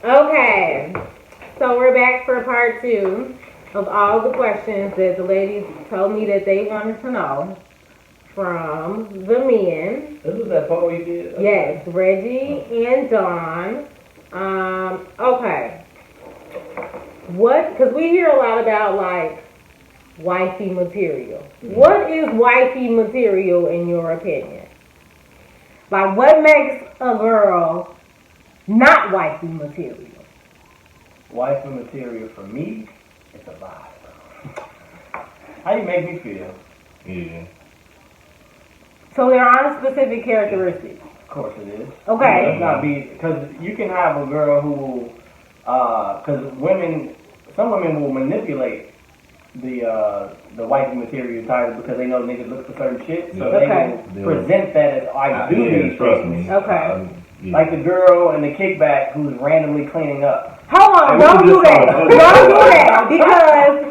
Okay, so we're back for part two of all the questions that the ladies told me that they wanted to know from the men. This was that poll you did? Yes, Reggie and Dawn. Okay. What? Because we hear a lot about like wifey material. What is wifey material in your opinion? Like, what makes a girl not wifey material? Wifey material for me, it's a vibe. How you make me feel? Yeah. So there are specific characteristics. Of course it is. Okay. Let's not be, because you can have a girl who, because some women will manipulate the wifey material title because they know niggas look for certain shit, so Okay. they will present that as I do these trust things. me. Okay. Like the girl in the kickback who's randomly cleaning up. Hold on, don't do that. Don't do that because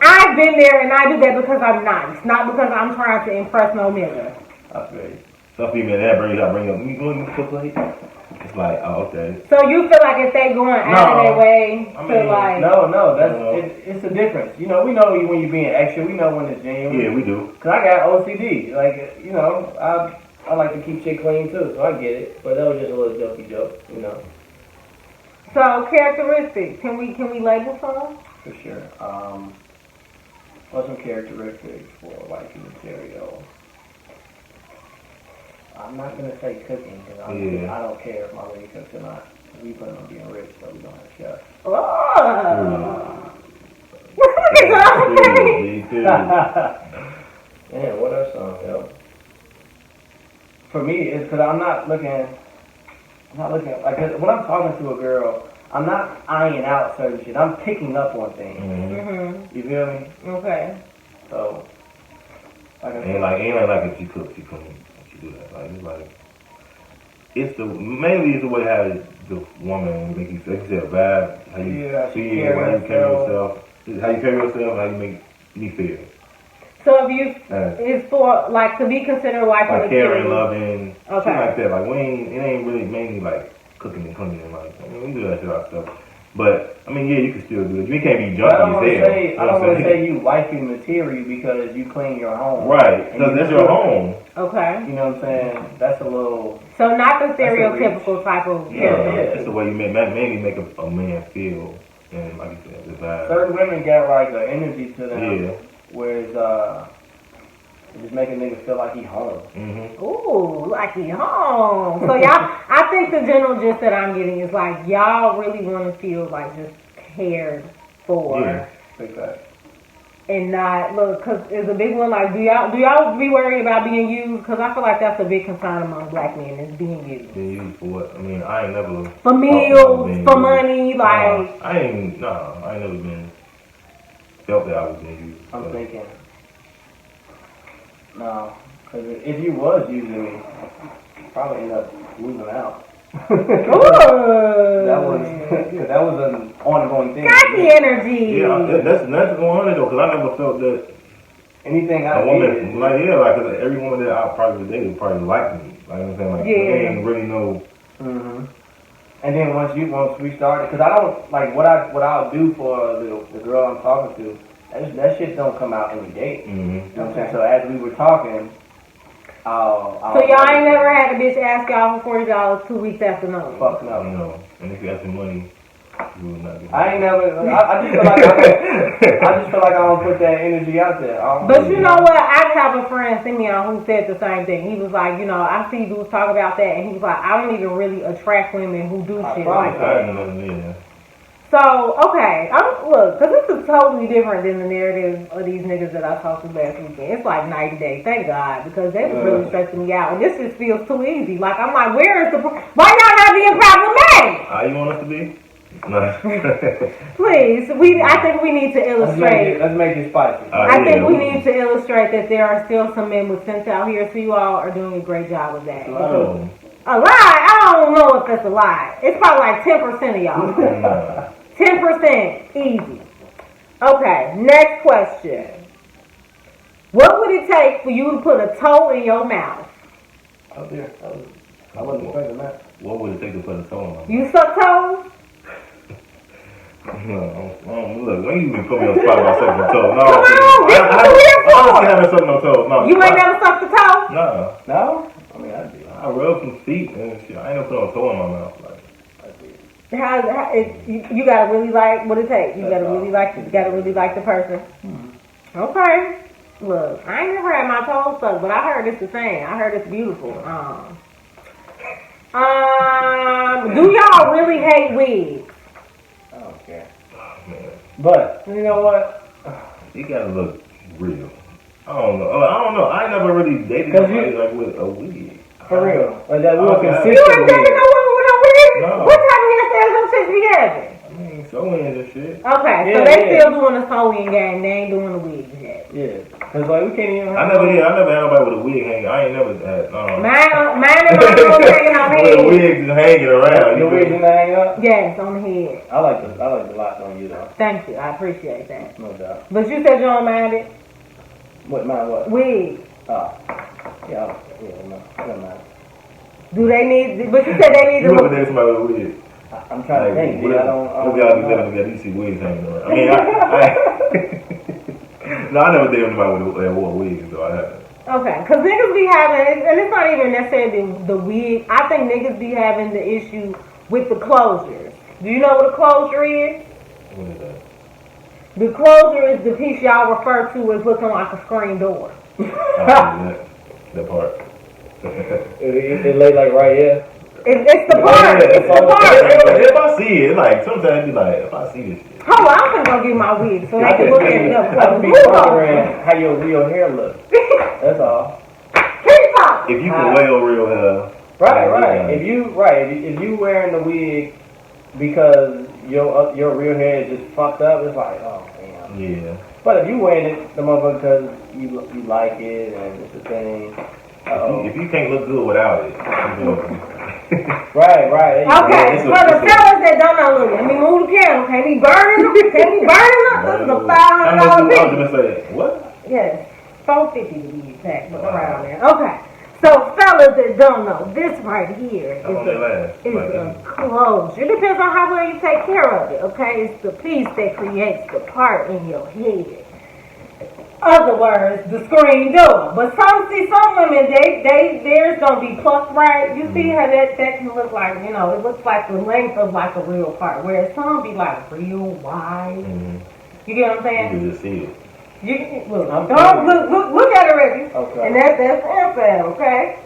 I've been there and I do that because I'm nice, not because I'm trying to impress no nigga. I feel you. Some female that bring up, you going to cook late? It's like, oh, okay. So you feel like if they going out of their way to like... No, it's a difference. You know, we know when you're being extra. We know when it's genuine. Yeah, we do. Because I got OCD. Like, you know, I like to keep shit clean too, so I get it. But that was just a little jokey joke, you know. So characteristics, can we label some? For sure. What's some characteristics for wifey material? I'm not gonna say cooking because I don't care if my lady cooks or not. We plan on being rich, so we don't have chefs. Oh. Man, what are some, yo? For me, it's because I'm not looking like when I'm talking to a girl, I'm not eyeing out certain shit. I'm picking up on things. Mm-hmm. You feel me? Okay. So, ain't like if she cooks, she clean, she do that. Like it's like mainly it's the way how the woman make you feel bad, how you feel, how you carry yourself, how you make me feel. So if you it's for like to be considered wife like caring, loving, shit like that. Like it ain't really mainly like cooking and cleaning. Like we do that shit ourselves. But I mean, yeah, you can still do it. You can't be junky as hell. I don't want to say you wifey material because you clean your home. Right, because that's your home. Okay. You know what I'm saying? That's a little. So not the stereotypical type of character. Yeah, it's the way you mainly make a man feel, and like you said, the vibe. Certain women got like an energy to them. Yeah. Whereas it just make a nigga feel like he home. Mm-hmm. Ooh, like he home. So y'all, I think the general gist that I'm getting is like y'all really want to feel like just cared for. Yeah, big fact. And not look, cause it's a big one. Like, do y'all be worried about being used? Cause I feel like that's a big concern among black men is being used. Being used for what? I mean, I ain't never for meals, for money, like. I ain't never been felt that I was being used. I'm thinking. No, because if you was using me, you'd probably end up losing out. that was an ongoing thing. Cocky energy. Yeah, that's 100 though, because I never felt that anything I woman cause every woman that I probably dated probably liked me. Like I'm saying, like they ain't really know. Mm-hmm. And then once we started, because I don't like what I'll do for the girl I'm talking to. That shit don't come out any day. Mm-hmm. You know what I'm saying? So as we were talking, so y'all ain't never had a bitch ask y'all for $40 2 weeks after knowing? Fuck no. No. And if you ask me money, you will not get I ain't never. I just feel like I don't put that energy out there. But you know what? I have a friend, Simeon, who said the same thing. He was like, you know, I see dudes talk about that, and he was like, I don't even really attract women who do shit like that. So, okay, look, because this is totally different than the narrative of these niggas that I talked to last weekend. It's like night and day, thank God, because they was really stressing me out. And this just feels too easy. Like, I'm like, where is why y'all not being problematic? How you want us to be? Please, I think we need to illustrate. Let's make it spicy. I think we need to illustrate that there are still some men with sense out here, so you all are doing a great job with that. A lie? I don't know if that's a lie. It's probably like 10% of y'all. 10% easy. Okay, next question. What would it take for you to put a toe in your mouth? Oh dear, I wasn't expecting that. What would it take to put a toe in my mouth? You suck toes? Look, when you put me on the spot about sucking no toe. No, come on, this is what we're for. I haven't sucked no toe. No, you ain't never sucked a toe? No. No? I mean, I do. I rub some feet and shit. I ain't never put a toe in my mouth. Like, you gotta really like what it takes. You gotta really like the person. Okay. Look, I ain't never had my toes sucked, but I heard it's the same. I heard it's beautiful. Do y'all really hate wigs? I don't care. oh, man. But, you know what? You gotta look real. I don't know. I ain't never really dated somebody like with a wig. For real. Like that real consistent You ain't dating no woman with no wig? No. What type of hairstyles them chicks be having? I mean, sewing and shit. Okay, Yeah, so they yeah. still doing the sewing game. They ain't doing the wigs yet. Yeah. Because, like, we can't even I never had nobody with a wig hanging. I ain't never had. Mine and my little hanging on with a head. wig just hanging around. The wig didn't hang up? Yes, on the head. I like the lock on you, though. Thank you. I appreciate that. No doubt. But you said you don't mind it? What, mine what? Wigs. Oh. Yeah, no. Never mind. Do they need, but you said they need to You ever look. dated somebody with a wig? I'm trying to think, dude. I don't What y'all be know. living together? You see wigs hanging around. I mean, no, I never dated anybody that wore wigs, though. I haven't. Okay, because niggas be having, and it's not even necessarily the wig. I think niggas be having the issue with the closures. Do you know what a closure is? What is that? The closure is the piece y'all refer to as looking like a screen door. That part. It lay like right here. It's the part. It's the part. If I see it, like sometimes it be like, if I see this shit. Hold on, I'm gonna go get my wig so they can look at it up I close. be wondering how your real hair looks. That's all. Keep talking. If you can wear your real hair. Right. If you wearing the wig because your real hair is just fucked up, it's like, oh damn. Yeah. But if you wearing it, the motherfucker, because you like it and it's a thing. If you can't look good without it, you're doing Right. Okay, for the fellas that don't know, look, let me move the camera. Can't be burning them. Can't be burning them. This is a $500 I was bill. gonna say, what? Yes, $450 to be exact, but around there. Okay, so fellas that don't know, this right here is a closure. It depends on how well you take care of it. Okay, it's the piece that creates the part in your head. Other words, the screen door. But some women, theirs don't be plucked right. You see how that can look like, it looks like the length of like a real part. Whereas some be like real wide. Mm-hmm. You get what I'm saying? You can just see it. Look at it, Reggie. Okay. And that's the answer, okay?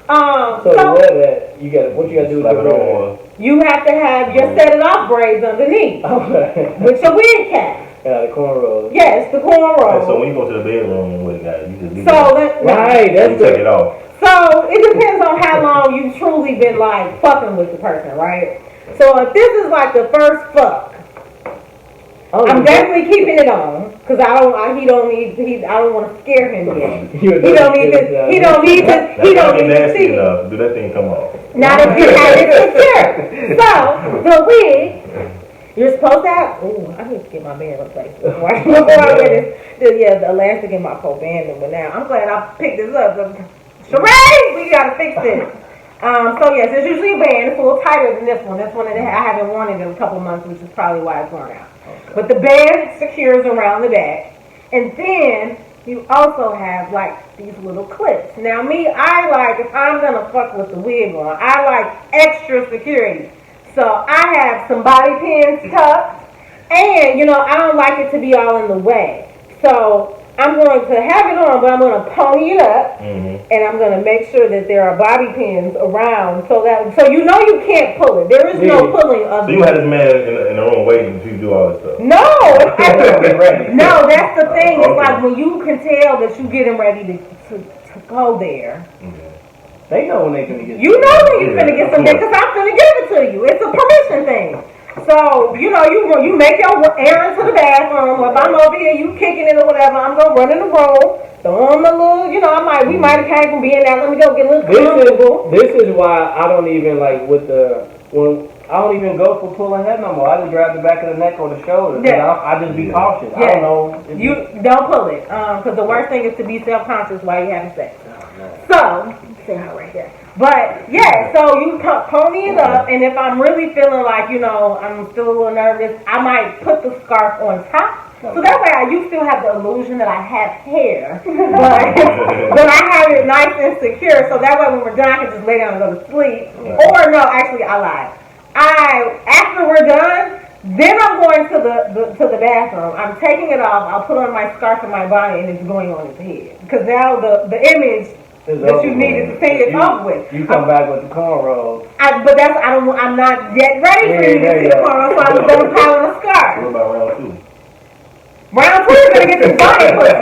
So to wear that, what you gotta do with your hair? You have to have your set it off braids underneath. Okay. With your wig cap. Yeah, the cornrows. Yes, the cornrows. So when you go to the bedroom with that, you just leave That's take it off. So it depends on how long you've truly been like fucking with the person, right? So if this is like the first fuck, I'm definitely keeping it on because I don't want to scare him yet. He don't need to see it. Do that thing come off? Not if you have it secure. So the wig. You're supposed to have. Ooh, I need to get my band replaced before I get the elastic in my pole band. But now I'm glad I picked this up. Sheree, we gotta fix this. So yes, it's usually a band. It's a little tighter than this one. This one I haven't worn it in a couple of months, which is probably why it's worn out. Okay. But the band secures around the back, and then you also have like these little clips. Now me, I like if I'm gonna fuck with the wig on, I like extra security. So I have some body pins tucked, and I don't like it to be all in the way. So I'm going to have it on, but I'm going to pony it up, and I'm going to make sure that there are bobby pins around, so you can't pull it. There is no pulling of it. So you had this man in the room waiting to do all this stuff? No, no, that's the thing. It's like when you can tell that you're getting ready to go there. They know when they finna get. You know when you finna get something because I'm finna give it to you. It's a permission thing. So you make your errand to the bathroom. Or if I'm over here, you kicking it or whatever, I'm gonna run in the room, throw on my little. We might have came from being out. Let me go get a little comfortable. This is why I don't even like I don't even go for pulling head no more. I just grab the back of the neck or the shoulder. Yeah. I just be cautious. Yeah. I don't know. You don't pull it because the worst thing is to be self-conscious while you're having sex. So, see how right there. But yeah, so you pony it up, and if I'm really feeling like, you know, I'm still a little nervous, I might put the scarf on top. So that way you still have the illusion that I have hair, but I have it nice and secure. So that way when we're done, I can just lay down and go to sleep. Or no, actually I lied. After we're done, then I'm going to the bathroom. I'm taking it off. I'll put on my scarf and my bonnet, and it's going on his head. Because now the image that you needed to see it off with. You come back with the cornrows. I'm not yet ready for you to see the cornrows, so I'm going to pile on a scarf. What about round 2? Round 2, you're going to get some body pussy.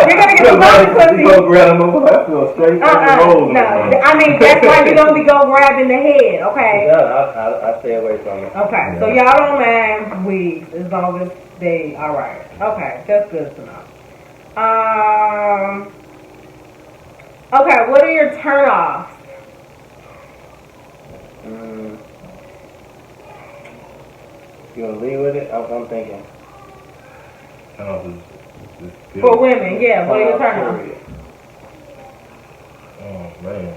You're going to get some body pussy. You go grab them over, I feel straight No, I mean, that's why you don't be go grabbing the head, okay? Yeah, I stay away from it. Okay, so y'all don't mind wigs as long as they alright. Okay, that's good to know. Okay, what are your turn-offs? You want to leave with it? I'm thinking. Turn-off is For women, yeah, what are your turn-offs? Oh, man.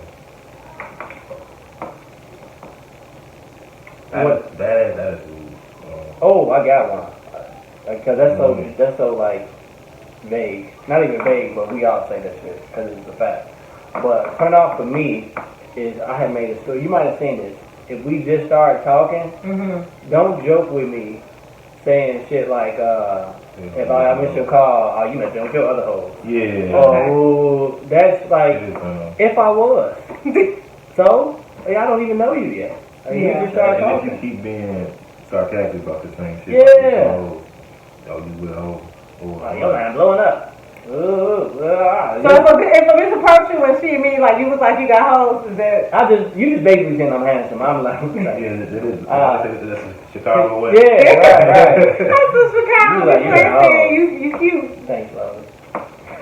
What? That is Oh, I got one. Because that's so like vague. Not even vague, but we all say that shit because it's a fact. But turn off for me is I had made a story. You might have seen this. If we just start talking, don't joke with me saying shit like, if I miss your call, you must jump your other hole. Yeah. Oh, that's like, if I was. So, I don't even know you yet. You just start talking. And if you keep being sarcastic about the same shit. Yeah. Oh, you will. Your man blowing up. So if a bitch approached you and she immediately like you was like you got hoes, is that? You just basically saying I'm handsome. I'm like, yeah, that is. That's a Chicago way. Yeah, right. That's a Chicago way. You cute. Thanks, love.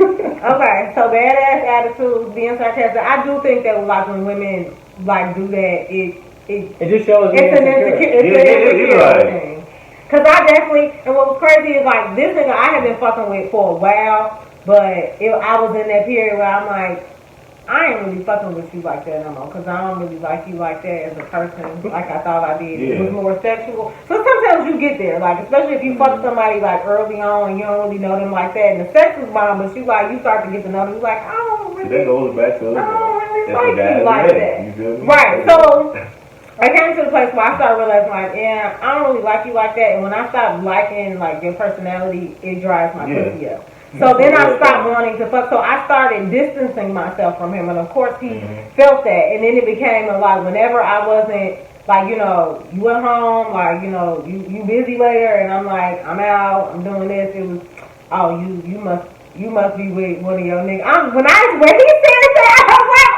Okay, so badass attitudes, being sarcastic. I do think that like when women like do that, it just shows it's an insecurity thing. Cause I definitely, and what was crazy is like this nigga I have been fucking with for a while. But I was in that period where I'm like, I ain't really fucking with you like that no more, because I don't really like you like that as a person, like I thought I did. It was more sexual. So sometimes you get there, like, especially if you fuck somebody, like, early on, and you don't really know them like that, and the sex is bomb, but you start to get to know them, you're like, I don't really, that goes back to I don't really like you like that. You feel me? Right, so I came to the place where I started realizing, like, yeah, I don't really like you like that, and when I stopped liking, like, your personality, it drives my pussy up. So then I stopped wanting to fuck. So I started distancing myself from him. And of course he felt that. And then it became a lot. Whenever I wasn't, like, you know, you went home, like, you know, you busy later. And I'm like, I'm out, I'm doing this. It was, oh, you must be with one of your niggas. When he said that, I was like,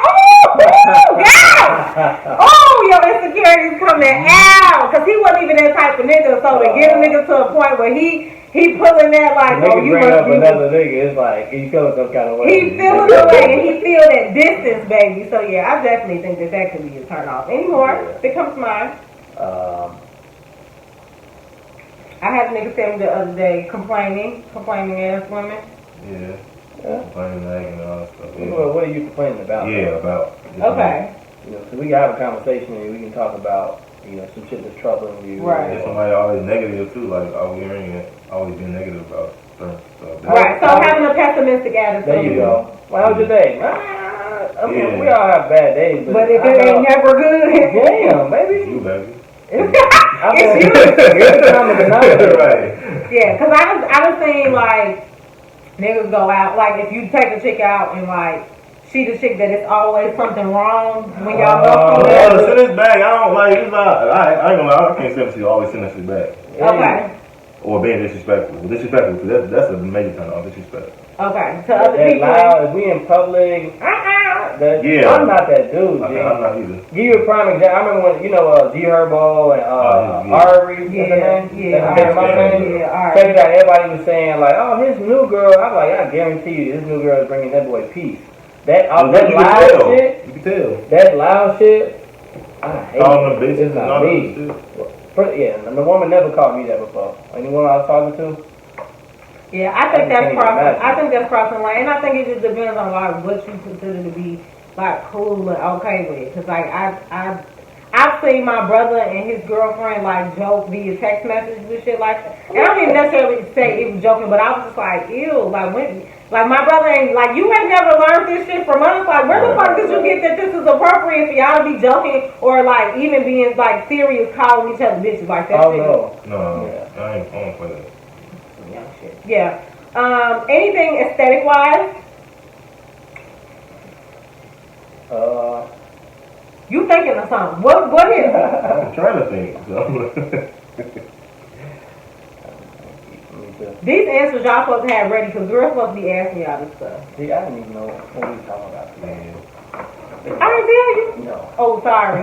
God! Oh, your insecurities coming out. Because he wasn't even that type of nigga. So to get a nigga to a point where he pulling that like, oh, you must be another nigga. It's like he feeling some kind of way. He feeling the way, and he feel that distance, baby. So yeah, I definitely think that could be a turn off. Any more that comes to mind? I had a nigga tell me the other day, complaining ass women. Yeah. Complaining, and all that stuff. Yeah. Well, what are you complaining about? Yeah, about. Okay. You know, so we can have a conversation and we can talk about, you know, some shit that's troubling you. Right. If somebody always negative too, like always being negative about certain stuff. Right. So having a pessimistic attitude. There you go. Well, how was your day? I mean, we all have bad days, but if it ain't never good, damn, baby. You, baby. It's you. Right. Yeah, because I was saying like niggas go out, like if you take a chick out and like she the chick that it's always something wrong when y'all go somewhere. Send this back. I don't like it's not. I ain't gonna lie. I can't say she always send that shit back. Okay. Or being disrespectful. Disrespectful. That's a major turn off. Disrespect. Okay. To other people. Loud. If we in public. I'm not that dude. I'm not either. Give you a prime example. I remember when D Herbo and Ari. Check it out. Everybody was saying like, oh, his new girl. I'm like, I guarantee you, this new girl is bringing that boy peace. That loud shit. You can tell. That loud shit. I hate it. It's not me. Yeah, and the woman never called me that before. Anyone I was talking to. Yeah, I think that's crossing. I think that's crossing line, and I think it just depends on like what you consider to be like cool and okay with. Cause like I've seen my brother and his girlfriend like joke via text messages and shit like that. And I don't even necessarily say it was joking, but I was just like, ew, like when, like my brother ain't like you ain't never learned this shit from us. Like where the fuck did you get that this is appropriate for y'all to be joking or like even being like serious calling each other bitches like that? Oh shit. No, I don't play that. Yeah, shit. Yeah. Anything aesthetic wise? You thinking of something? What is it? I'm trying to think. So. These answers y'all supposed to have ready because we're supposed to be asking y'all this stuff. See, I didn't even know what we were talking about today. I didn't tell you? No. Oh, sorry.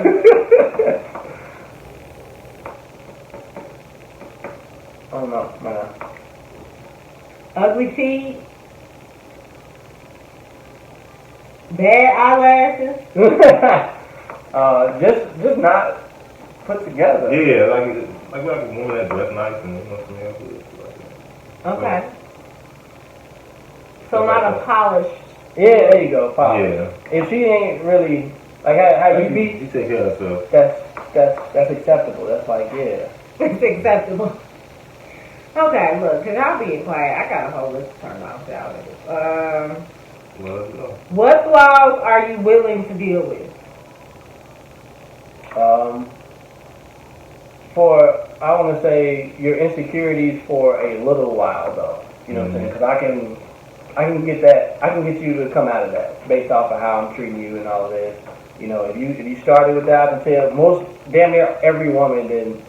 Oh no, man. Ugly teeth. Bad eyelashes. Just not put together. Yeah, like a woman that dress nice and you know what I mean. Okay. So not a polished. Yeah, there you go. Polish. Yeah. If she ain't really like how you be, You take care of herself. that's acceptable. That's like It's acceptable. Okay, look, cause y'all being quiet, I got a whole list to turn off y'all. Well, let's go. What flaws are you willing to deal with? I want to say your insecurities for a little while though. You know what I'm saying? Because I can get that. I can get you to come out of that based off of how I'm treating you and all of this. You know, if you started with that, I can tell most damn near every woman then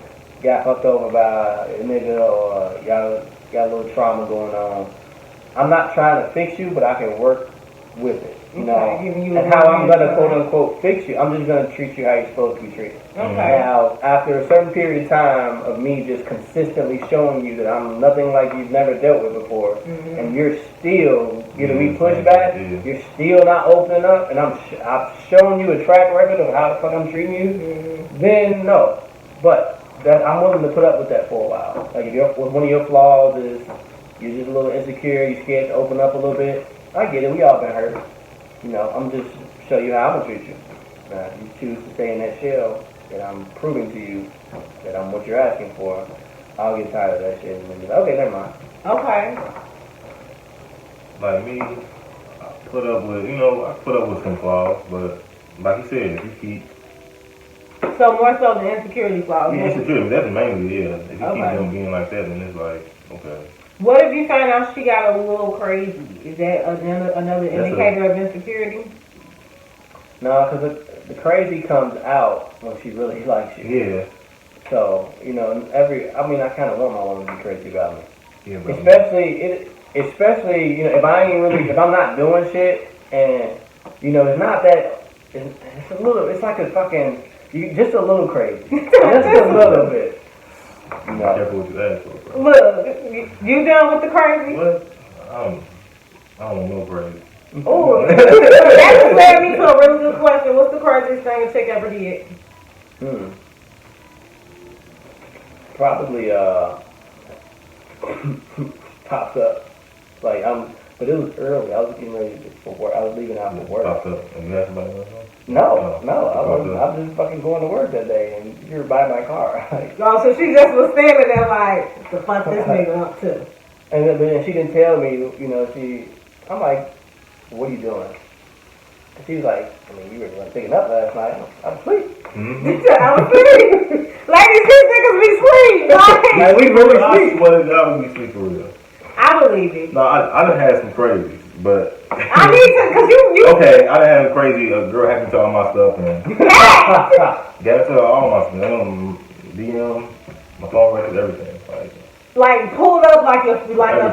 got fucked over by a nigga or y'all got a little trauma going on. I'm not trying to fix you, but I can work with it. You know, and how I'm gonna quote unquote fix you. I'm just gonna treat you how you're supposed to be treated. Okay. Now, after a certain period of time of me just consistently showing you that I'm nothing like you've never dealt with before, and you're still giving me pushback, you're still not opening up, and I've shown you a track record of how the fuck I'm treating you, then no. But that I'm willing to put up with that for a while. Like if one of your flaws is you're just a little insecure, you're scared to open up a little bit. I get it. We all been hurt. You know, I'm just show you how I'm gonna treat you. You choose to stay in that shell, and I'm proving to you that I'm what you're asking for. I'll get tired of that shit and then be like, okay, never mind. Okay. Like me, I put up with some flaws, but like you said, if you keep So more so the insecurity flaws. yeah, insecurity, that's mainly If you keep Okay. them being like that, then it's like okay. What if you find out she got a little crazy? Is that another indicator of insecurity? No, because the crazy comes out when she really likes you. Yeah. So, you know, I kind of want my woman to be crazy about me. Yeah, Especially, you know, if I'm not doing shit, and, you know, it's not that, it's like a fucking, just a little crazy. Just a little bit. No. Careful what you ask for, bro. Look, you done with the crazy? What? I don't know crazy. Oh, that just led me to a really good question. What's the craziest thing a chick ever did? Probably popped up. But it was early. I was getting ready for work. I was leaving out for work. Popped up and you asked about it? No. I was just fucking going to work that day, and you were by my car. Oh, so she just was standing there like, the fuck this nigga up to? And then she didn't tell me, you know, I'm like, what are you doing? And she was like, you were picking up last night. I was asleep. I was asleep. Ladies, these niggas be sleep. Like, we really sleep. I would be sleep for real. I believe it. No, I done had some crazies, but I need to, cause you. Okay, I done had a crazy girl hacked into all my stuff and got into all my stuff, DM, my phone records, everything. Like pulled up like a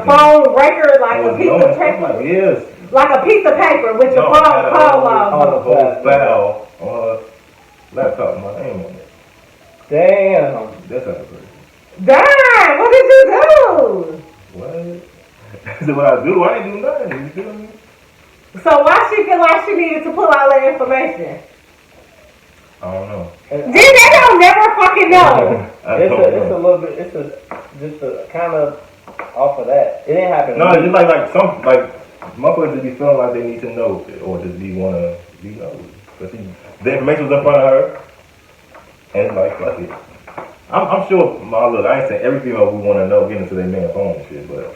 phone record, like a piece of paper. Yes. Like a piece of paper with your phone call log on the whole file on her laptop, my name on it. Damn. That's not crazy. Damn, what did you do? What? That's what I do. I ain't do nothing. You feel me? So why she feel like she needed to pull all that information? I don't know. They don't never fucking know. It's a little bit. It's just a kind of off of that. It didn't happen. No, it's just like some motherfuckers just be feeling like they need to know or just be wanna be nosy. But the information was in front of her, and it's like, fuck it. I'm sure, look, I ain't saying every female we want to know get into their man's phone and shit, but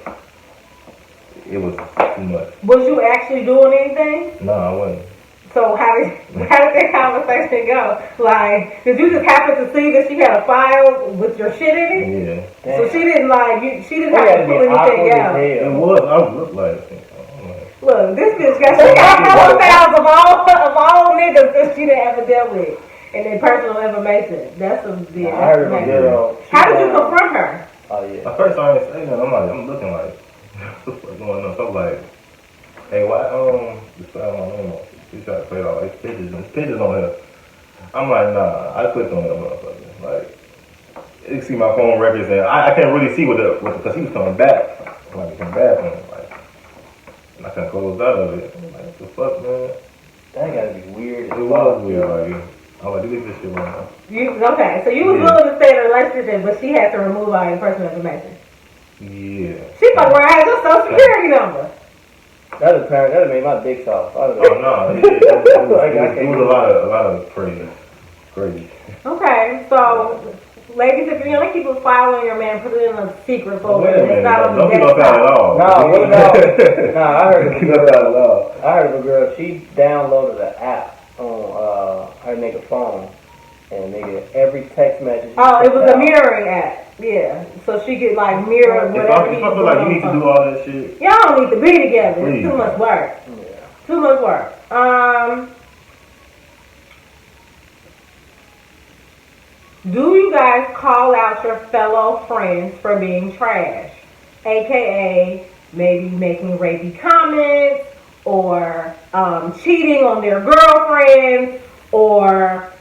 it was too much. Was you actually doing anything? No, I wasn't. So how did that conversation go? Like, did you just happen to see that she had a file with your shit in it? Yeah. So she didn't she didn't have to pull anything out. It was. I looked like. Look, this bitch got files of all niggas that she done ever dealt with, and their personal information. That's some I heard of a girl. How did you confront her? Oh yeah. At first I didn't say nothing. I'm looking like, what's going on? So I'm like, hey, why just put my name on? She tried to play all these pictures on her. I'm like, nah, I clicked on that motherfucker. Like, you see my phone records, and I can't really see because he was coming back. Like, he coming back, and like, and I couldn't close out of it. I'm like, what the fuck, man? That gotta be weird. It was weird, like, I was like, delete this shit right now. Okay, so you was willing to stay in a relationship, but she had to remove all your personal information. Yeah. She fucking around had your social security number. That'd have made my dick soft. Oh no, it was a lot of crazy. Okay, so ladies, if you're gonna keep a file on your man, put it in a secret folder. Wait a minute, don't keep up that at all. I heard of a girl. She downloaded an app on her nigga phone, and nigga every text message. Oh, it was a mirroring app. Yeah, so she could like mirror whatever. If I feel like you need to do all that shit, y'all don't need to be together. Please. It's too much work. Yeah. Too much work. Do you guys call out your fellow friends for being trash? AKA maybe making rapey comments or cheating on their girlfriends or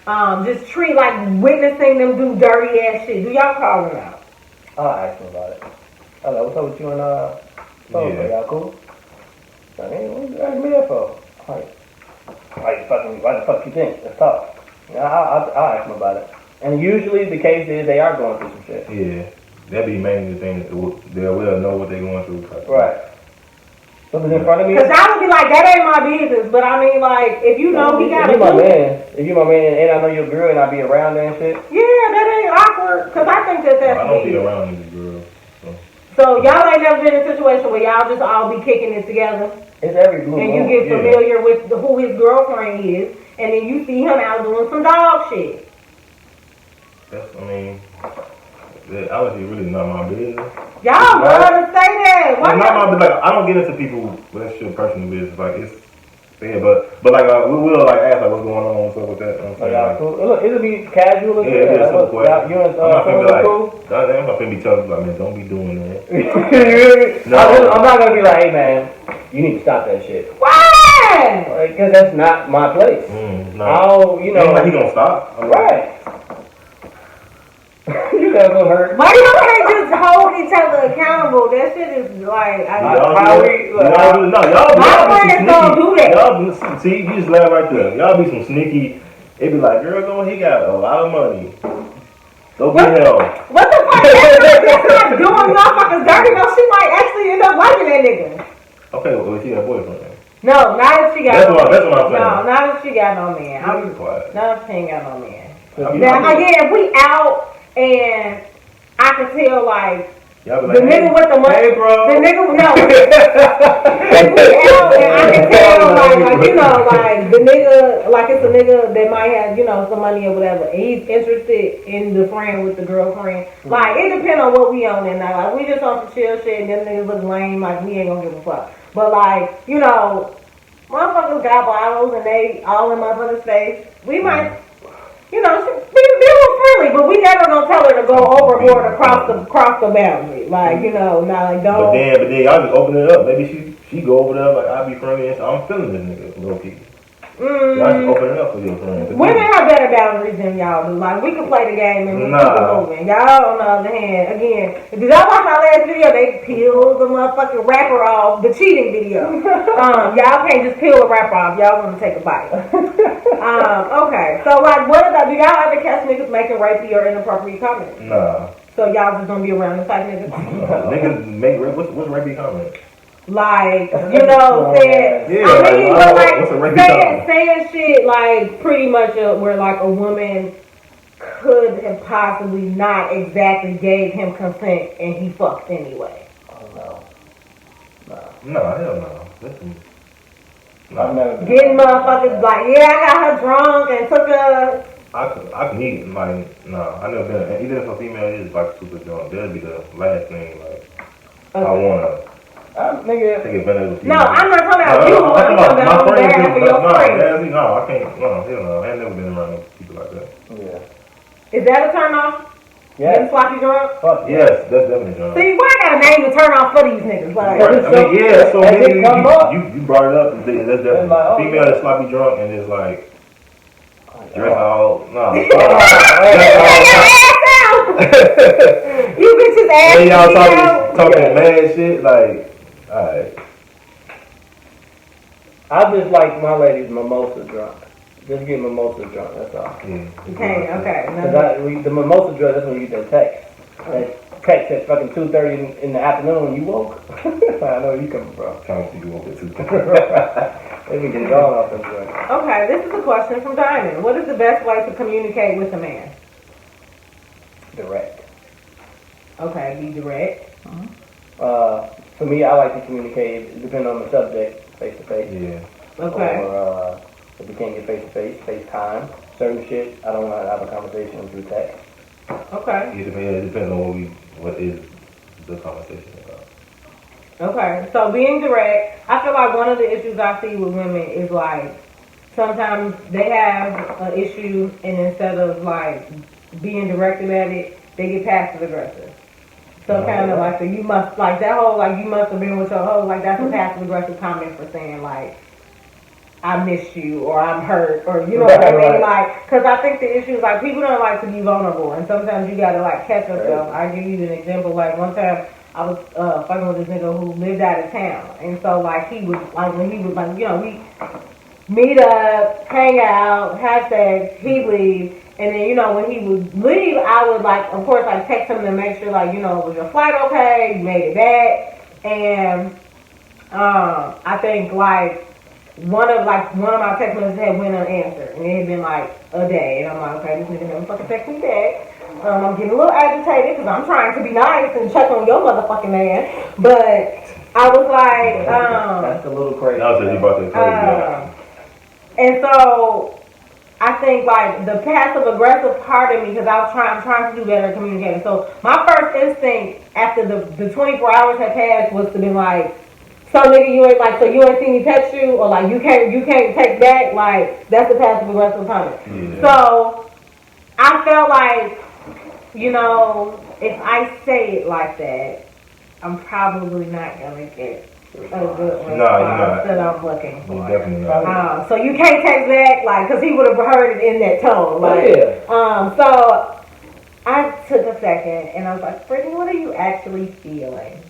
just witnessing them do dirty ass shit. Do y'all call them out? I'll ask them about it. I'm like, what's up with you and yeah. Y'all cool? Like, hey, what you asking me that for? Why the fuck you think? Let's talk. Yeah, I'll ask them about it. And usually the case is they are going through some shit. Yeah, that'd be mainly the thing. They will know what they're going through. Right. Something's in front of me. Because I would be like, that ain't my business. But I mean, like, if you know he got If you my man, and I know your girl, and I be around there and shit. Yeah, that ain't awkward. Because I think that's I don't be around these girls. So y'all ain't never been in a situation where y'all just all be kicking it together. It's every blue and you get familiar with who his girlfriend is, and then you see him out doing some dog shit. Obviously, really not my business. Y'all love to say that. It's not my business. Like, I don't get into people's relationship, personal business. Like, it's fair, but like we will like ask like what's going on and stuff with that. You know what I'm saying? Cool. Look, it'll be casual. Yeah, it's simple question. You and I'm not gonna be like, cool? I'm not gonna be telling you like, man, don't be doing that. No. I'm not gonna be like, hey man, you need to stop that shit. Why? Because that's not my place. No. I'll, you know. Ain't like he gonna stop. Right. You gotta go hurt. Why you can't just hold each other accountable? That shit is like, y'all be some sneaky. Y'all See, you just laugh right there. Y'all be some sneaky. It be like, girl, he got a lot of money. Go get help. What the fuck? That's not doing motherfuckers dirty. No, she might actually end up liking that nigga. Okay, well, she got a boyfriend. No, not if she got that's what I'm saying. No, not if she got no man. I'm quiet. Not if she ain't got no man. Now, again, if we out and I can tell, like, the nigga with the money, hey, bro. the nigga, no. If we out and I can tell, like, you know, like, the nigga, like, it's a nigga that might have, you know, some money or whatever, and he's interested in the friend with the girlfriend. Like, it depends on what we on that night. Like, we just on some chill shit and them niggas look lame, like, we ain't gonna give a fuck. But, like, you know, motherfuckers got bottles and they all in motherfuckers' face. We might, you know, be a little friendly, but we never gonna tell her to go overboard across the boundary. Like, you know, not like don't. But then y'all just open it up. Maybe she go over there like I'll be friendly and so I'm feeling this nigga low key. Y'all just open it up for your friends. Women have better boundaries than y'all do. Like, we can play the game and keep it moving. Y'all, on the other hand, again, did y'all watch my last video? They peeled the motherfucking rapper off, the cheating video. Y'all can't just peel a rapper off. Y'all want to take a bite. Okay. So, like, what about, do y'all ever catch niggas making rapey or inappropriate comments? Nah. So y'all just gonna be around the type niggas? Niggas make what's rapey comments? like, you know, saying, Yeah, I mean, like, but what's a like Reggie song? saying shit like pretty much where like a woman could have possibly not exactly gave him consent and he fucked anyway. Oh no. No, hell no. Listen. I've never been Getting motherfuckers like, yeah, I got her drunk and took her. I can eat, like, no, I never been, even if a female is like super drunk, that'd be the last thing, like, I wanna nigga. take advantage of No, female. I'm not talking about you. I'm talking about on behalf of your friend. No, I can't, no, hell no, I ain't never been around people like that. Yeah. Is that a turn off? Getting Yeah. sloppy drunk? Fuck Yes, that's definitely drunk. See, why I got a name to turn off for these niggas? Like, I mean, yeah, so As it maybe come up. you brought it up, and that's definitely, like, oh, female that's sloppy drunk and is like, dress all, no. Take your ass out! You bitches ass And y'all out. talking mad shit, like, alright. I just like my ladies mimosa drunk. Just get mimosa drunk, that's all. Okay. Because the mimosa drunk, that's when you get that text. That text at fucking 2:30 in the afternoon when you woke. I know where you coming from. Trying to see you woke at 2. They be getting gone off them joints. Okay, this is a question from Diamond. What is the best way to communicate with a man? Direct. Okay, be direct. For me, I like to communicate, depending on the subject, face to face. Yeah. Okay. Or if we can't get face to face, FaceTime. Certain shit, I don't want to have a conversation through text. Okay. It depends on what is the conversation about. Okay. So being direct, I feel like one of the issues I see with women is like sometimes they have an issue and instead of like being direct about it, they get passive aggressive. So kind of like you must like that whole like you must have been with your hoe, like that's a passive aggressive comment for saying like I miss you or I'm hurt or you know what I mean, like because I think the issue is like people don't like to be vulnerable and sometimes you gotta like catch yourself. I give you an example, like one time I was fucking with this nigga who lived out of town and so like he was like when he was like, you know, we meet up, hang out, have sex, he leave. And then, you know, when he would leave, I would, like, of course, like, text him to make sure, like, you know, was your flight okay? You made it back? And I think, like, one of my text messages had went unanswered. And it had been, like, a day. And I'm like, okay, this nigga never fucking text me back. I'm getting a little agitated because I'm trying to be nice and check on your motherfucking man. But I was like, that's a little crazy. Now that you brought that crazy and so I think like the passive aggressive part of me, because I'm trying to do better at communicating. So my first instinct after the 24 hours had passed was to be like, so nigga, you ain't like, so you ain't seen me text you, or like you can't text back. Like that's the passive aggressive comment. Yeah. So I felt like, you know, if I say it like that, I'm probably not gonna get a good response that I'm looking for. Definitely not. So you can't text back, like, because he would have heard it in that tone. Like, so I took a second and I was like, Brittany, what are you actually feeling?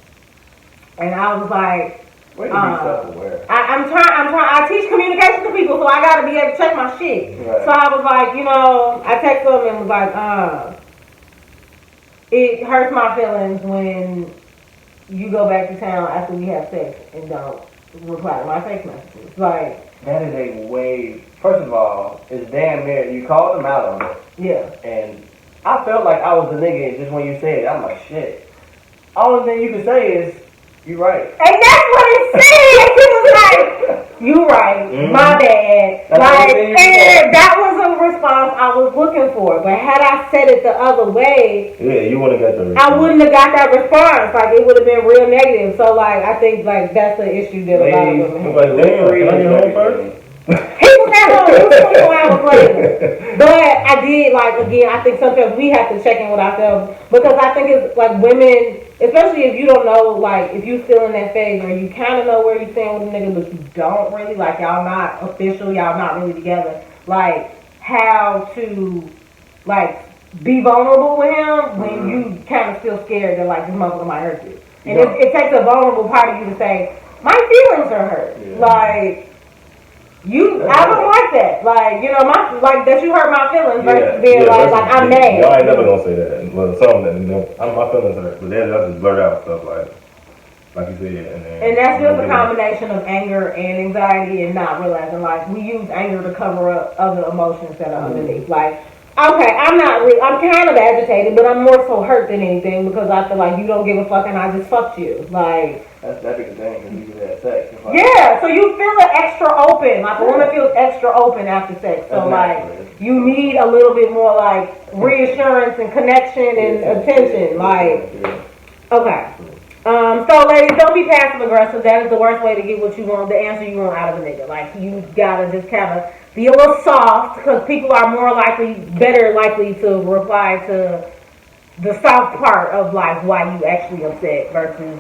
And I was like, Way to be self-aware. I'm trying. I teach communication to people, so I got to be able to check my shit. Right. So I was like, you know, I texted him and was like, it hurts my feelings when you go back to town after we have sex and don't reply to my text messages. Like, that is a way. First of all, it's damn near. You called him out on it. Yeah. And I felt like I was the nigga just when you said it. I'm like, shit. Only thing you can say is, you right. And that's what it said. He was like, you right, my bad. That's like, and that was a response I was looking for. But had I said it the other way, yeah, you wouldn't have got the response. I wouldn't have got that response. Like, it would have been real negative. So, like, I think, like, that's the issue that a lot of women have. Like, damn, can I get home first? He was at home. He was 24 hours later. But I did, like, again, I think sometimes we have to check in with ourselves. Because I think it's, like, women, especially if you don't know, like, if you still in that phase or you kind of know where you stand with a nigga, but you don't really, like, y'all not official, y'all not really together, like, how to, like, be vulnerable with him when you kind of feel scared that, like, this motherfucker might hurt you. And it takes a vulnerable part of you to say, my feelings are hurt. Yeah. Like, I don't like that. Like, you know, that you hurt my feelings versus being like I'm mad. Y'all ain't never gonna say that. Well, some of them, my feelings hurt. But they'll just blurt out stuff like like you said. And that's just a combination of anger and anxiety and not realizing, like, we use anger to cover up other emotions that are underneath. Like, okay, I'm kind of agitated, but I'm more so hurt than anything because I feel like you don't give a fuck and I just fucked you. Like, that'd be the thing because you just had sex. Yeah, so you feel it extra open. Like, a woman feels extra open after sex. So, like, you need a little bit more, like, reassurance and connection and attention. Like, okay. So, ladies, don't be passive aggressive. That is the worst way to get what you want, the answer you want out of a nigga. Like, you gotta just kind of be a little soft because people are better likely to reply to the soft part of, like, why you actually upset versus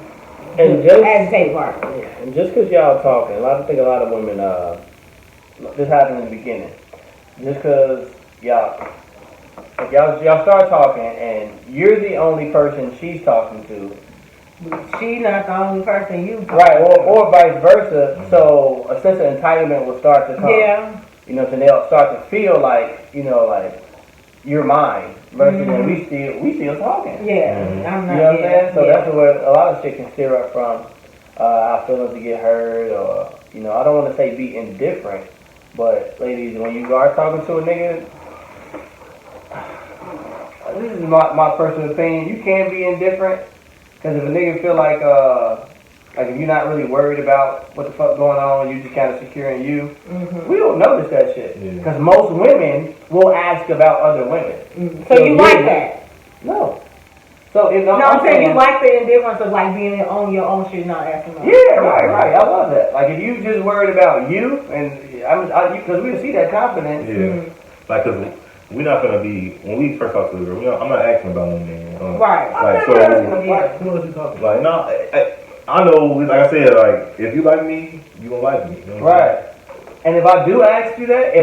and the agitated part. Yeah, and just because y'all talking, I think a lot of women, this happened in the beginning. Just because y'all start talking and you're the only person she's talking to. She not the only person you talk right, or vice versa. So a sense of entitlement will start to come. Yeah. You know, so they'll start to feel like, you know, like you're mine. Versus when we still talking. Yeah. I'm not, you know what I'm saying? So that's where a lot of shit can steer up from our feelings to get hurt, or, you know, I don't want to say be indifferent, but ladies, when you are talking to a nigga, this is my personal opinion, you can be indifferent. Because if a nigga feel like if you're not really worried about what the fuck going on, you just kind of securing you, we don't notice that shit. Because most women will ask about other women. So you like that? No. So if I'm saying you like the indifference of like being on your own shit, not asking about. Yeah, right. I love that. Like if you just worried about you, and because we see that confidence. Yeah. Like, cause we're not gonna be when we first talk to a girl. I'm not asking about no man. Right. Like so. Who else you talking? Like no, I know. Like I said, like if you like me, you gonna like me. You know right. And if I do ask you that,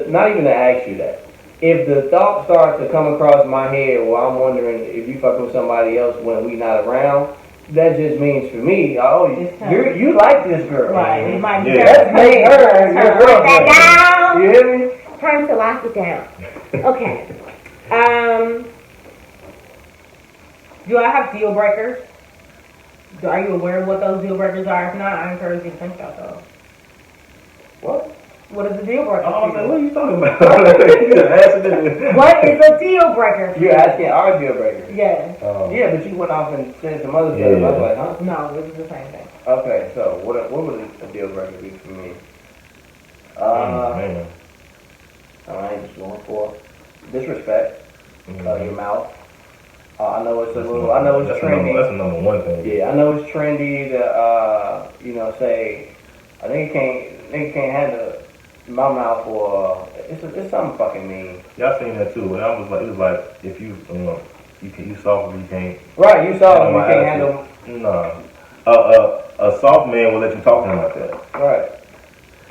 not even to ask you that, if the thought starts to come across my head, well, I'm wondering if you fuck with somebody else when we not around. That just means for me, you like this girl. Right. It might be let's make her your girlfriend. Down. You hear me? Time to lock it down. Okay. Do I have deal breakers? Are you aware of what those deal breakers are? If not, I encourage you to think about those. What? What is a deal breaker? what are you talking about? What is a deal breaker? You're asking our deal breaker. Yes. Yeah, but you went off and said some other stuff. I was like, huh? No, it was the same thing. Okay, so what would a deal breaker be for me? Man. I ain't just going for disrespect. Your mouth. I know it's trendy. That's the number one thing. Yeah, I know it's trendy to say I think it can't handle my mouth or it's something fucking mean. Y'all seen that too? And it was like if you you soft, you can't. Right, you soft, you can't handle. No, a soft man will let you talk to him like that. Right.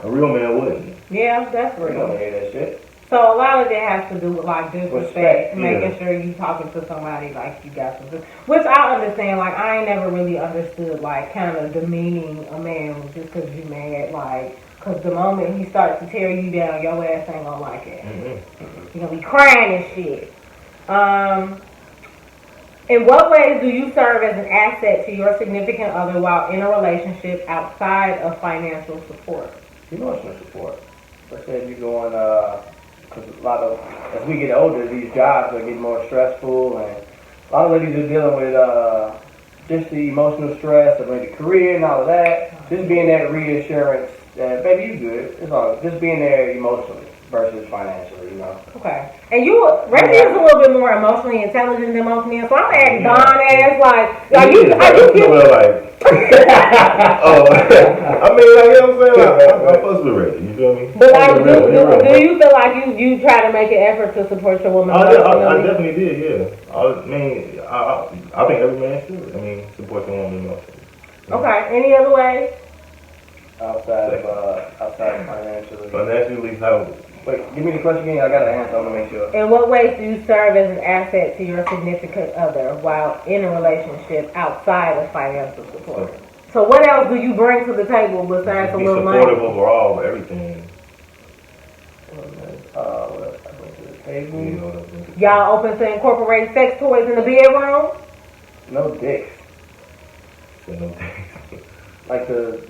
A real man wouldn't. Yeah, that's real. You don't hear that shit. So a lot of it has to do with like disrespect, making sure you talking to somebody like you got some, which I understand. Like I ain't never really understood like kind of demeaning a man just because you mad. Like because the moment he starts to tear you down, your ass ain't gonna like it. You're gonna be crying and shit. In what ways do you serve as an asset to your significant other while in a relationship outside of financial support? Emotional support. Let's say if you're going, because as we get older, these jobs are getting more stressful, and a lot of ladies are dealing with just the emotional stress of maybe career and all of that. Just being that reassurance that, baby, you good. It's all just being there emotionally versus financially, you know. Okay. And Reggie is a little bit more emotionally intelligent than most men, so I'm asking Don ass like you I mean, like, you know what I'm saying? I'm supposed to be ready. You feel me? But do you feel like you try to make an effort to support your woman? I definitely did, yeah. I mean, I think every man should. I mean, support your woman emotionally. Okay. Any other ways? Outside of financially. Financially, how? Wait, give me the question again. I got to answer. I'm going to make sure. In what ways do you serve as an asset to your significant other while in a relationship outside of financial support? So what else do you bring to the table besides a little money? Supportive overall of everything. What else I bring to the table? Y'all open to incorporate sex toys in the bedroom? No dicks. With no dicks. Like the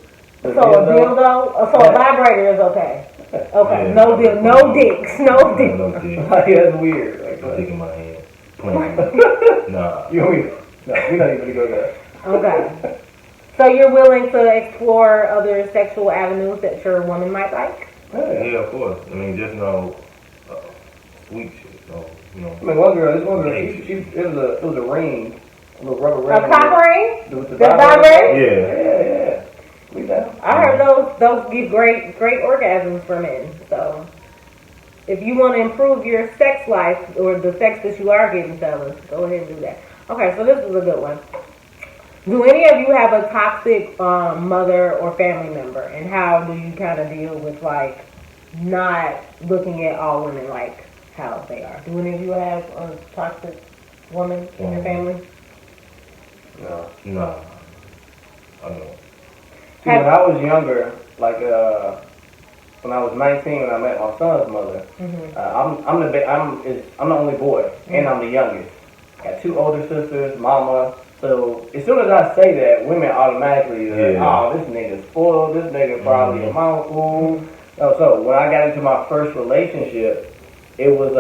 So a dildo? So a vibrator is okay. Okay, Yeah, no dicks, no dicks. No dick. Like, that's weird. Like, No dick in my hand. Playing. Nah. You want me? No, we're not even gonna go there. Okay. So you're willing to explore other sexual avenues that your woman might like? Yeah, of course. I mean, just no sweet shit. No, you know. I mean, this one girl, it was a ring, a little rubber ring. A cock ring? With the The vibrator? Yeah. We down. I heard those give great orgasms for men. So if you want to improve your sex life or the sex that you are getting, fellas, go ahead and do that. Okay, so this is a good one. Do any of you have a toxic mother or family member, and how do you kind of deal with like not looking at all women like how they are? Do any of you have a toxic woman in your family? No. Nah. I don't know. See, when I was younger, like when I was 19, when I met my son's mother, I'm the only boy, and I'm the youngest. Got 2 older sisters, mama. So as soon as I say that, women automatically, oh, this nigga's spoiled. This nigga probably a mama fool. So when I got into my first relationship, it was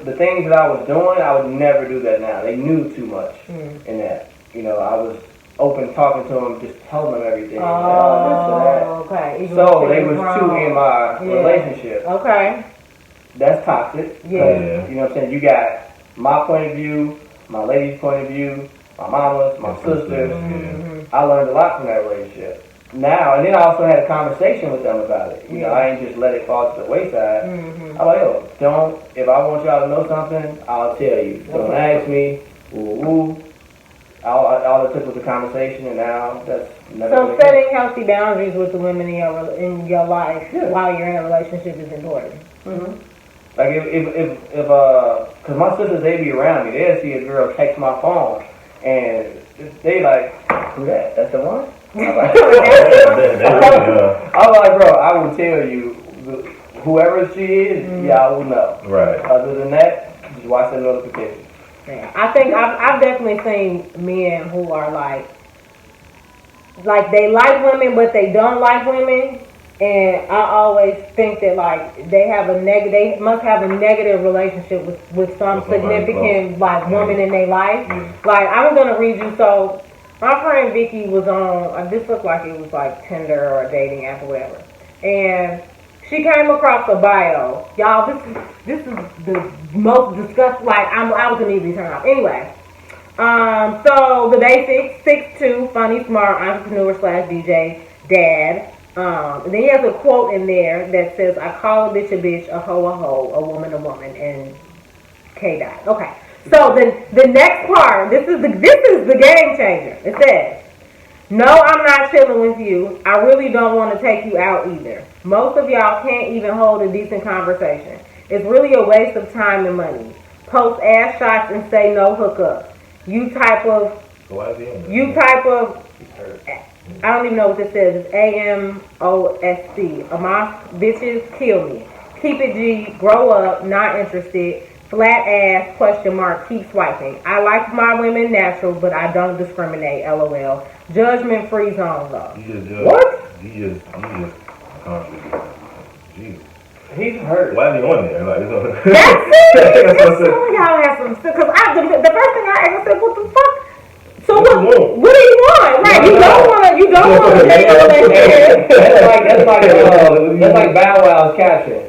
the things that I was doing, I would never do that now. They knew too much in that. You know, I was open talking to them, just telling them everything. Okay. So they was 2 in my relationship. Okay. That's toxic. Yeah. You know what I'm saying? You got my point of view, my lady's point of view, my mama's, my sisters. I learned a lot from that relationship. Now, and then I also had a conversation with them about it. You know, I ain't just let it fall to the wayside. I'm like, yo, if I want y'all to know something, I'll tell you. Don't ask me. All it took was a conversation, and now that's never. So setting healthy boundaries with the women in your life while you're in a relationship is important. Like if cause my sisters, they be around me, they'll see a girl text my phone, and they like, who that? That's the one? I'm like, bro, I will tell you, whoever she is, y'all will know. Right. Other than that, just watch the notifications. Yeah, I think I've definitely seen men who are like they like women, but they don't like women. And I always think that like they must have a negative relationship with some significant like woman in their life. Like I'm gonna read you. So my friend Vicky was on. This looked like it was like Tinder or a dating app or whatever, and she came across a bio. Y'all, this is the most disgusting. Like I was immediately turned off. Anyway, so the basics: 6'2", funny, smart, entrepreneur / DJ, dad. And then he has a quote in there that says, "I call a bitch, a hoe, a woman, and K dot." Okay. So the next part, this is the game changer. It says, "No, I'm not chilling with you. I really don't want to take you out either. Most of y'all can't even hold a decent conversation. It's really a waste of time and money. Post ass shots and say no hookups. You type of I don't even know what this says. It's AMOSC. Amos bitches kill me. Keep it G. Grow up. Not interested. Flat ass, question mark, keep swiping. I like my women natural, but I don't discriminate, LOL. Judgment free zone though." What? You just Jesus. He's hurt. Why is he on there? Like, That's it! Y'all have some, because the first thing I asked, I said, what the fuck? So what do you want? Right, you don't want to take a relationship. That's like Bow Wow's caption.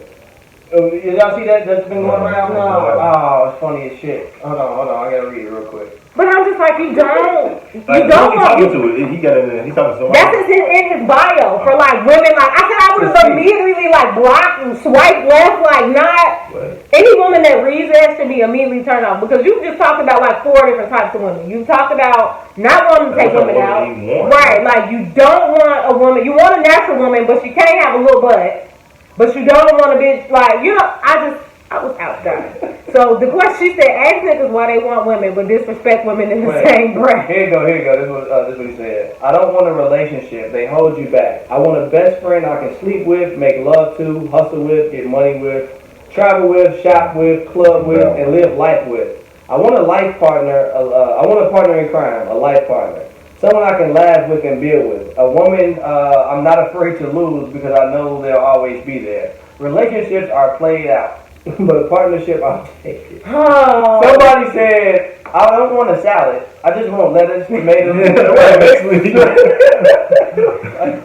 Did y'all see that? That's been going around? No. Oh, it's funny as shit. Hold on, I gotta read it real quick. But I'm just like, you don't He's want talking to it. He got it. He's talking to somebody. That's in his bio for like women. Like I said, I would have immediately like blocked and swiped left. Like not any woman that reads that should be immediately turned off, because you just talked about like 4 different types of women. You talked about not wanting to take women out, right? Like you don't want a woman. You want a natural woman, but she can't have a little butt. But you don't want a bitch like, you know, I was outside. So the question, she said, ask niggas why they want women, but disrespect women in the same breath. Here you go. This is what he said. "I don't want a relationship. They hold you back. I want a best friend I can sleep with, make love to, hustle with, get money with, travel with, shop with, club with, and live life with. I want a life partner. I want a partner in crime, a life partner. Someone I can laugh with and build with. A woman I'm not afraid to lose because I know they'll always be there. Relationships are played out, but a partnership, I'll take it. Oh. Somebody said, I don't want a salad. I just want lettuce, tomatoes,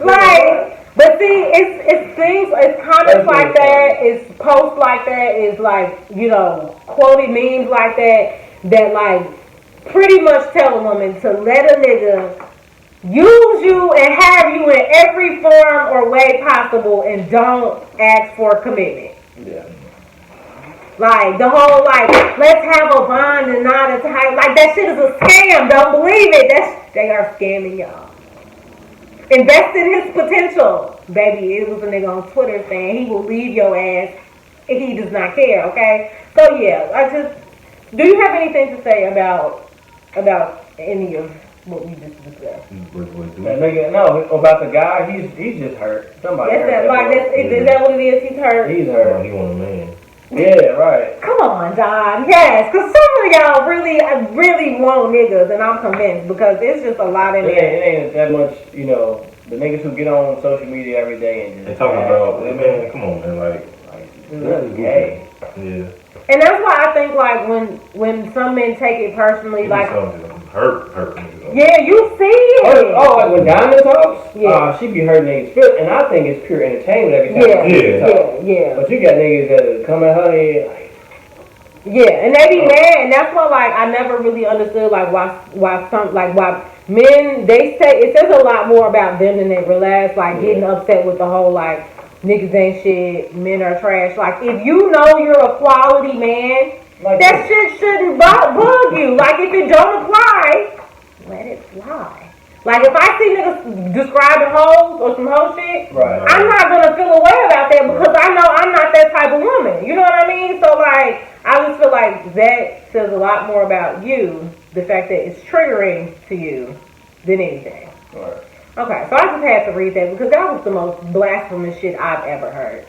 Like, but see, it's things, it's comments like that, it's posts like that, it's like, you know, quoted memes like that like pretty much tell a woman to let a nigga use you and have you in every form or way possible and don't ask for commitment. Yeah. Like, the whole, like, let's have a bond and not a type. Like, that shit is a scam. Don't believe it. They are scamming y'all. Invest in his potential. Baby, it was a nigga on Twitter saying he will leave your ass if he does not care, okay? So, yeah, do you have anything to say about any of what we just discussed? That nigga, no, about the guy, he's just hurt. Somebody hurt Is that what it is? He's hurt? He's hurt. He want a man. Yeah, right. Come on, Don. Yes, because some of y'all really want niggas, and I'm convinced because it's just a lot in there. It ain't that much, you know, the niggas who get on social media every day and just... They talking about, man, come on, man, like that's gay. Yeah. And that's why I think, like, when some men take it personally, like... Hurt. Yeah, you see it. Like when Diamond talks, Yeah. she be hurting niggas' feelings, and I think it's pure entertainment every time she talks. Yeah. But you got niggas that come at her head like... Yeah, and they be mad, and that's why, like, I never really understood, like, why men, they say, it says a lot more about them than they realize, like, getting upset with the whole, like, niggas ain't shit, men are trash. Like, if you know you're a quality man, like that shit shouldn't bug you. Like, if it don't apply, let it fly. Like, if I see niggas describing hoes or some hoe shit, I'm not gonna feel a way about that because I know I'm not that type of woman. You know what I mean? So, like, I just feel like that says a lot more about you, the fact that it's triggering to you, than anything. Right. Okay, so I just had to read that because that was the most blasphemous shit I've ever heard.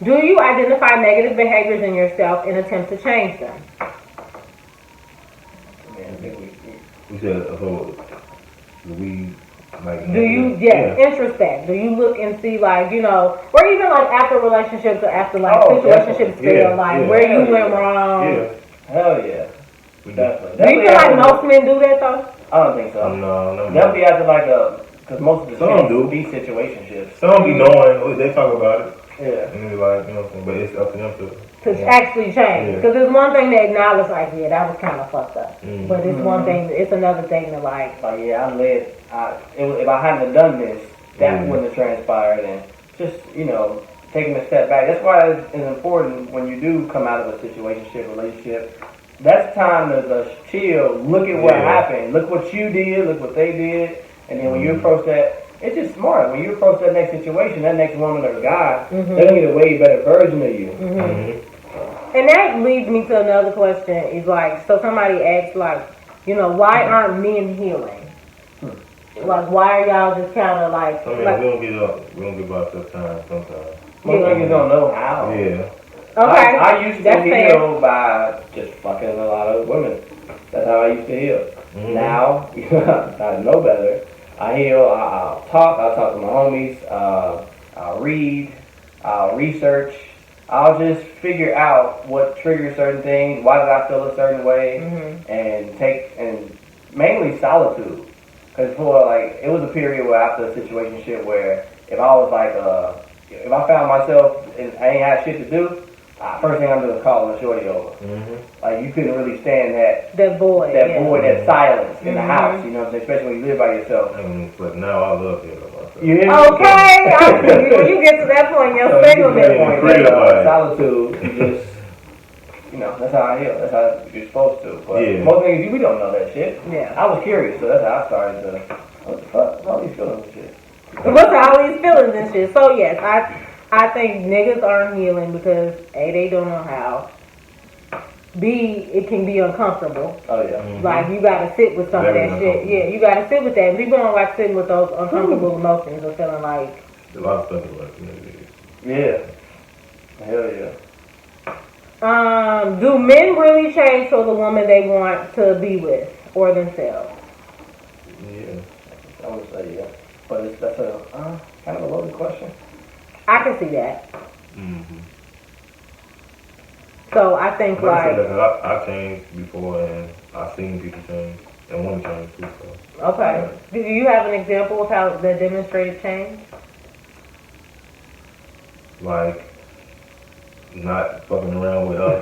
Do you identify negative behaviors in yourself and attempt to change them? We said, so, we, like... Do you, introspect? Do you look and see, like, you know, or even, like, after relationships or after, like, situationships fail, like, where you went wrong? Yeah. Hell yeah. Definitely. Do you feel like most men do that, though? I don't think so. No. They'll be after, like, because most of the some do be situationships. Some be knowing, they talk about it. Yeah. And they're like, you know what I'm saying? But it's up to them to actually change. Because there's one thing to acknowledge, like, yeah, that was kind of fucked up. But it's one thing, it's another thing to, like... yeah, if I hadn't have done this, that wouldn't have transpired. And just, you know, taking a step back. That's why it's important when you do come out of a situationship, relationship. That's time to chill, look at what happened, look what you did, look what they did. And then when you approach that... It's just smart. When you approach that next situation, that next woman or guy, they're going to get a way better version of you. And that leads me to another question. Is like, so somebody asks, like, you know, why aren't men healing? Like, why are y'all just kind of like... I mean, like, we don't get up. We don't give ourselves time sometimes. Most niggas don't know how. Yeah. Okay. I used to heal by just fucking a lot of women. That's how I used to heal. Now, I know better. I heal, I'll talk to my homies, I'll read, I'll research, I'll just figure out what triggers certain things, why did I feel a certain way, and mainly solitude. Because it was a period where after a situationship where if I was like, if I found myself and I ain't had shit to do, first thing I'm doing is calling the shorty over. Like, you couldn't really stand that void, that silence in the house, you know what I'm saying? Especially when you live by yourself. But now I love hearing myself. You hear me? Okay! When you get to that point, you're single. Solitude, you just, you know, that's how I heal. That's how you're supposed to. But most niggas, we don't know that shit. Yeah. I was curious, so that's how I started to, what the fuck? All these feelings and shit. What's all these feelings and shit? So, yes, I think niggas aren't healing because A, they don't know how. B, it can be uncomfortable. Oh yeah. Like, you gotta sit with some of that shit. Yeah, you gotta sit with that. People don't like sitting with those uncomfortable emotions or feeling like... A lot of stuff like that. Yeah. Hell yeah. Do men really change for the woman they want to be with or themselves? Yeah. I would say yeah, but that's a kind of a loaded question. I can see that. Mm-hmm. So I think like I've changed before and I've seen people change and want to change too. So. okay. Do you have an example of how that demonstrated change? Like not fucking around with all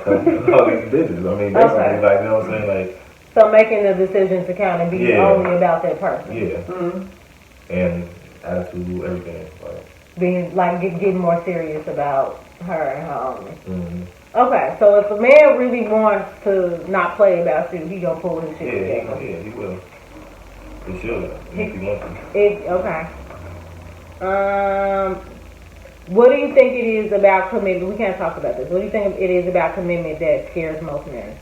these bitches. I mean, basically, Okay. like you know what I'm saying, like. So making the decision to kind of be only about that person. Yeah. Mm-hmm. And attitude, everything, like. Being like getting more serious about her and her only. Mm-hmm. Okay, so if a man really wants to not play about you, he gonna pull his shit together. Yeah, he will. He should, if he wants to. Okay. What do you think it is about commitment? We can't talk about this. What do you think it is about commitment that scares most men?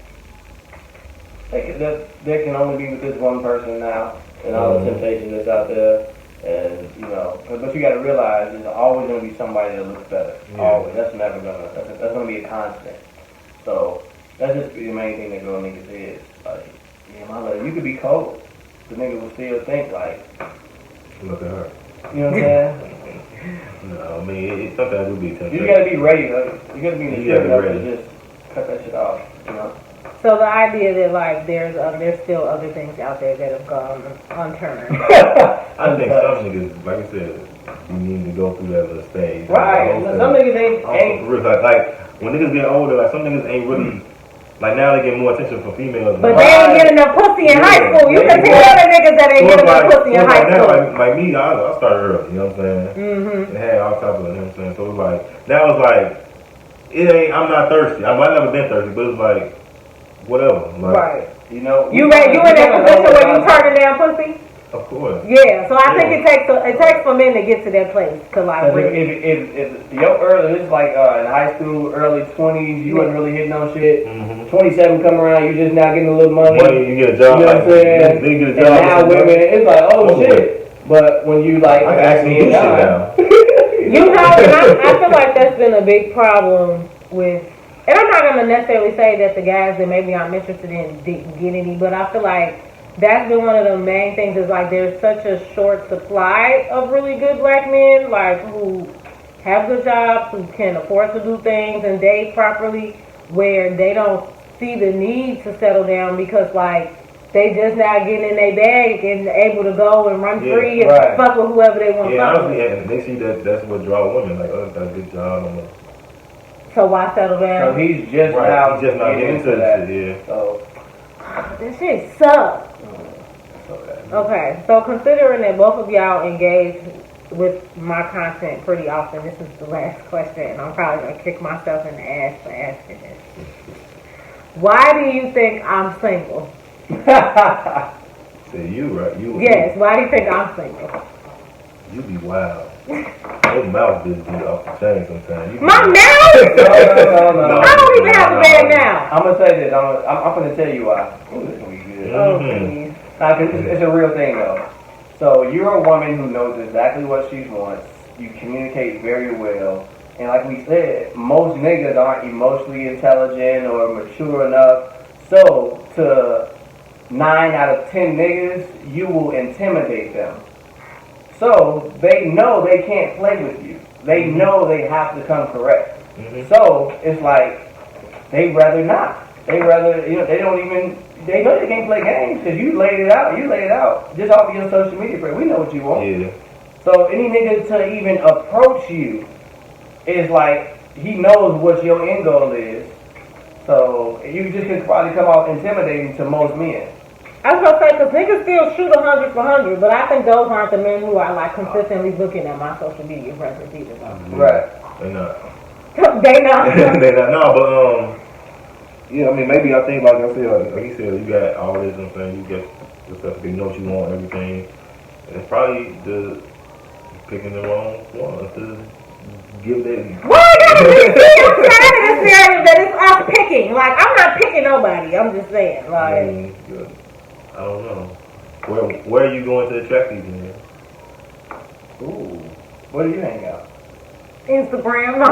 There can only be with this one person now, and all the temptation that's out there. And but you got to realize there's always going to be somebody that looks better. Yeah. Always. That's never gonna. That's going to be a constant. So that's just the main thing that girl niggas is. Like, yeah, my love, you could be cold. The nigga will still think like. Look at her. You know what I'm saying? No, I mean, sometimes it would be temptation. You got to be ready. Like, you got to be in the You gotta be to ready. just cut that shit off. You know. So the idea that like there's still other things out there that have gone unturned. I think some niggas, like I said, you need to go through that little stage. Right. Some niggas ain't. Like when niggas get older, like some niggas ain't really. Like now they get more attention from females. But they ain't getting enough pussy in high school. You can see other niggas that ain't getting enough pussy in high school. Like me, I started early, you know what I'm saying? Mm-hmm. And had all types of, you know what I'm saying? So it was like, now it's like, I'm not thirsty. I've never been thirsty, but it's like, whatever. Like, right. You know. You in that position where you turning down pussy? Of course. Yeah, so I think it takes for men to get to that place to like. If your early, it's like in high school, early 20s, you wasn't really hitting on shit. Mm-hmm. 27 come around, you just now getting a little money. You get a job. You know what I'm saying? They get a And job. now women, it's like, oh shit. But when you like, I can actually do shit now. You know, I feel like that's been a big problem with. And I'm not gonna necessarily say that the guys that maybe I'm interested in didn't get any, but I feel like that's been one of the main things is like there's such a short supply of really good black men, like who have good jobs, who can afford to do things and date properly, where they don't see the need to settle down because like they just now getting in their bag and able to go and run free and fuck with whoever they want to fuck with. Yeah, they see that's what draw women, like, oh, that's a good job. So why settle down? So he's just not getting into that. Shit, yeah. So that shit sucks. Okay, so considering that both of y'all engage with my content pretty often, this is the last question, and I'm probably gonna kick myself in the ass for asking this. Why do you think I'm single? Say you, right? Yes, why do you think I'm single? You be wild. Your mouth just be off the chain sometimes. My mouth? No. I don't even have a bad mouth. I'm gonna say this. I'm gonna tell you why. Ooh, this is gonna be good. Oh, please. Nah, 'cause it's a real thing though. So you're a woman who knows exactly what she wants. You communicate very well, and like we said, most niggas aren't emotionally intelligent or mature enough. So to 9 out of 10 niggas, you will intimidate them. So they know they can't play with you. They know they have to come correct. Mm-hmm. So it's like they rather not. They rather, they don't even. They know they can't play games because you laid it out. You laid it out just off of your social media. We know what you want. Yeah. So any nigga to even approach you is like he knows what your end goal is. So you just could probably come out intimidating to most men. I was gonna say, because niggas still shoot 100 for 100, but I think those aren't the men who are like consistently looking at my social media presence either. Mm-hmm. Right. They not. They not. They not. No, but yeah, I mean, maybe I think, like I said, like you said, you got all this, I'm saying, you get yourself, you know what you want, everything. And it's probably the picking the wrong one to give that. Why I gotta be inside of this narrative that it's us picking? Like, I'm not picking nobody. I'm just saying, like. I don't know. Where are you going to attract these men? Ooh. Where do you hang out? Instagram. No,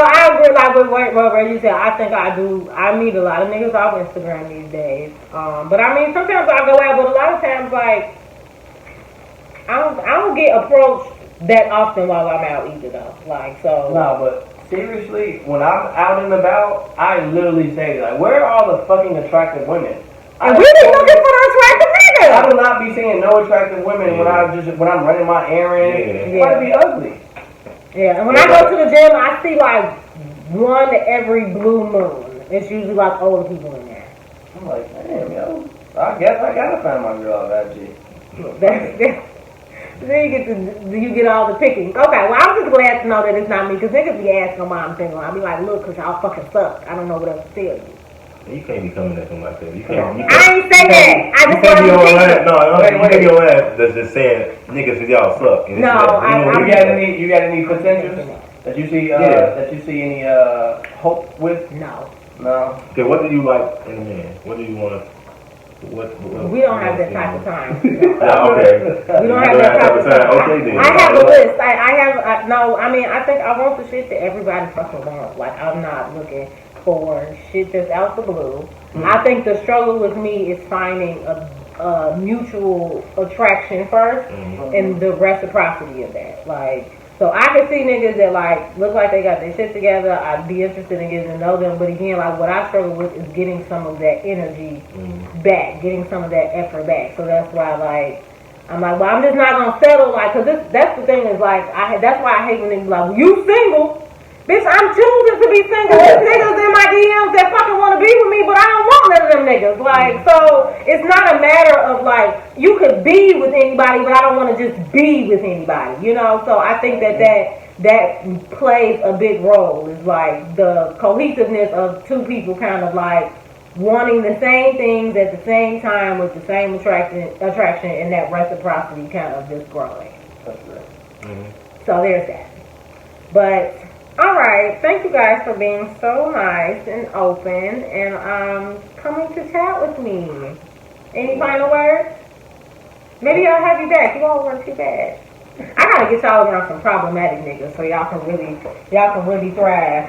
I agree. Like with what Reggie said, I think I do. I meet a lot of niggas off Instagram these days. But I mean, sometimes I go out, but a lot of times, like, I don't get approached that often while I'm out either, though. Like, so. No, but seriously, when I'm out and about, I literally say, like, where are all the fucking attractive women? And we be looking for the attractive niggas. I will not be seeing no attractive women when I'm running my errands. Yeah. Why be ugly? Yeah, and when I go to the gym, I see like one every blue moon. It's usually like older people in there. I'm like, damn, yo, I guess I gotta find my girl at that Then you get all the pickings. Okay, well, I'm just glad to know that it's not me, because niggas be asking why I'm single. I'll be like, look, because y'all fucking suck. I don't know what else to tell you. You can't be coming at them like that. You can't. I ain't say that. I just can't be on that. No, you can't be on that that's just saying niggas with y'all suck. And you got any potentials that you see? That you see any hope with? No. No. Okay, what do you like in a man? What do you want to? We don't have that type of time. Okay. We don't have that type of time. Okay, then. I have a list. I think I want the shit that everybody fucking wants. Like, I'm not looking for shit that's out the blue. Mm-hmm. I think the struggle with me is finding a mutual attraction first, mm-hmm. and the reciprocity of that. Like, so I can see niggas that like look like they got their shit together. I'd be interested in getting to know them, but again, like what I struggle with is getting some of that energy back, getting some of that effort back. So that's why like I'm like, well, I'm just not gonna settle, like, cause that's the thing is like that's why I hate when niggas like, well, you single. Bitch, I'm choosing to be single. There's niggas in my DMs that fucking want to be with me, but I don't want none of them niggas. Like, so it's not a matter of like, you could be with anybody, but I don't want to just be with anybody, you know? So I think that plays a big role, is like the cohesiveness of two people kind of like wanting the same things at the same time with the same attraction, and that reciprocity kind of just growing. That's right. Mm-hmm. So there's that. But alright, thank you guys for being so nice and open and coming to chat with me. Any final words? Maybe I'll have you back. You all weren't too bad. I gotta get y'all around some problematic niggas so y'all can really thrive.